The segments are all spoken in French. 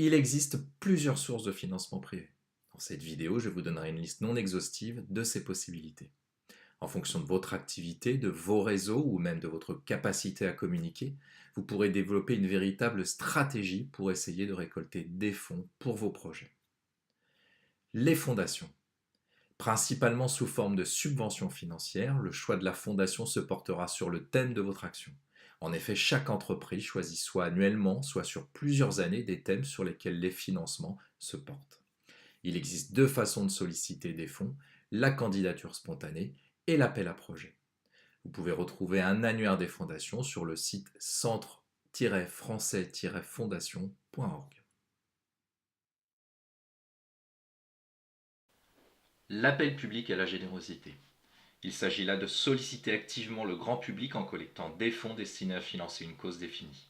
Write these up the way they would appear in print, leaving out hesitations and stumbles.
Il existe plusieurs sources de financement privé. Dans cette vidéo, je vous donnerai une liste non exhaustive de ces possibilités. En fonction de votre activité, de vos réseaux ou même de votre capacité à communiquer, vous pourrez développer une véritable stratégie pour essayer de récolter des fonds pour vos projets. Les fondations. Principalement sous forme de subventions financières, le choix de la fondation se portera sur le thème de votre action. En effet, chaque entreprise choisit soit annuellement, soit sur plusieurs années des thèmes sur lesquels les financements se portent. Il existe deux façons de solliciter des fonds, la candidature spontanée et l'appel à projet. Vous pouvez retrouver un annuaire des fondations sur le site centre-français-fondation.org. L'appel public à la générosité. Il s'agit là de solliciter activement le grand public en collectant des fonds destinés à financer une cause définie.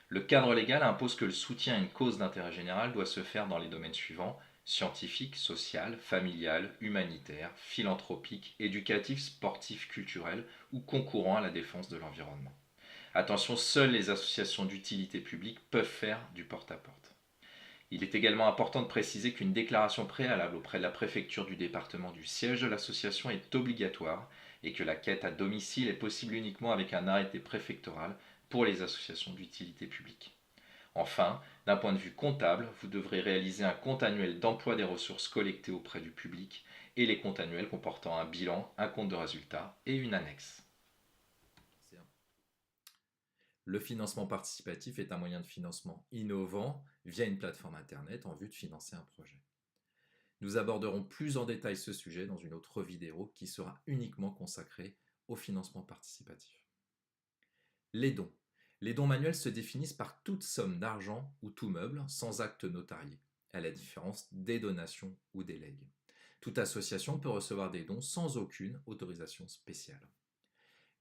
Le cadre légal impose que le soutien à une cause d'intérêt général doit se faire dans les domaines suivants: scientifique, social, familial, humanitaire, philanthropique, éducatif, sportif, culturel ou concourant à la défense de l'environnement. Attention, seules les associations d'utilité publique peuvent faire du porte-à-porte. Il est également important de préciser qu'une déclaration préalable auprès de la préfecture du département du siège de l'association est obligatoire et que la quête à domicile est possible uniquement avec un arrêté préfectoral pour les associations d'utilité publique. Enfin, d'un point de vue comptable, vous devrez réaliser un compte annuel d'emploi des ressources collectées auprès du public et les comptes annuels comportant un bilan, un compte de résultat et une annexe. Le financement participatif est un moyen de financement innovant via une plateforme Internet en vue de financer un projet. Nous aborderons plus en détail ce sujet dans une autre vidéo qui sera uniquement consacrée au financement participatif. Les dons. Les dons manuels se définissent par toute somme d'argent ou tout meuble sans acte notarié, à la différence des donations ou des legs. Toute association peut recevoir des dons sans aucune autorisation spéciale.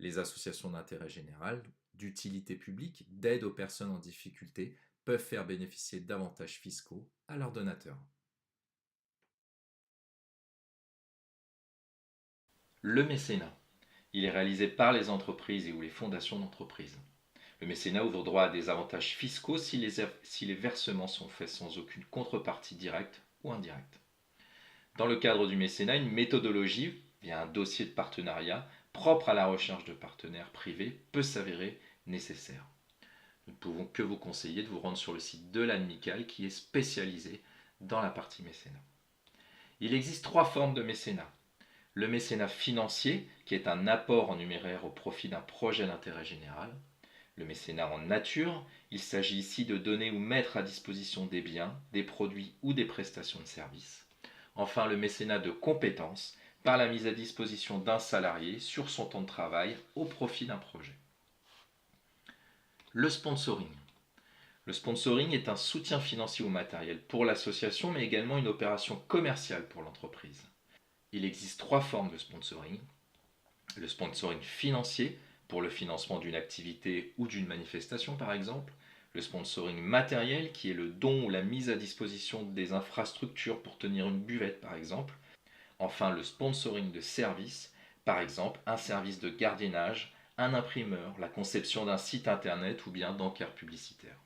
Les associations d'intérêt général, d'utilité publique, d'aide aux personnes en difficulté peuvent faire bénéficier d'avantages fiscaux à leurs donateurs. Le mécénat. Il est réalisé par les entreprises et ou les fondations d'entreprises. Le mécénat ouvre droit à des avantages fiscaux si les versements sont faits sans aucune contrepartie directe ou indirecte. Dans le cadre du mécénat, une méthodologie, via un dossier de partenariat propre à la recherche de partenaires privés, peut s'avérer nécessaire. Nous ne pouvons que vous conseiller de vous rendre sur le site de l'Amicale qui est spécialisé dans la partie mécénat. Il existe trois formes de mécénat. Le mécénat financier, qui est un apport en numéraire au profit d'un projet d'intérêt général. Le mécénat en nature, il s'agit ici de donner ou mettre à disposition des biens, des produits ou des prestations de services. Enfin, le mécénat de compétences, par la mise à disposition d'un salarié sur son temps de travail au profit d'un projet. Le sponsoring. Le sponsoring est un soutien financier ou matériel pour l'association, mais également une opération commerciale pour l'entreprise. Il existe trois formes de sponsoring. Le sponsoring financier, pour le financement d'une activité ou d'une manifestation par exemple. Le sponsoring matériel, qui est le don ou la mise à disposition des infrastructures pour tenir une buvette par exemple. Enfin, le sponsoring de service, par exemple un service de gardiennage, un imprimeur, la conception d'un site internet ou bien d'encarts publicitaires.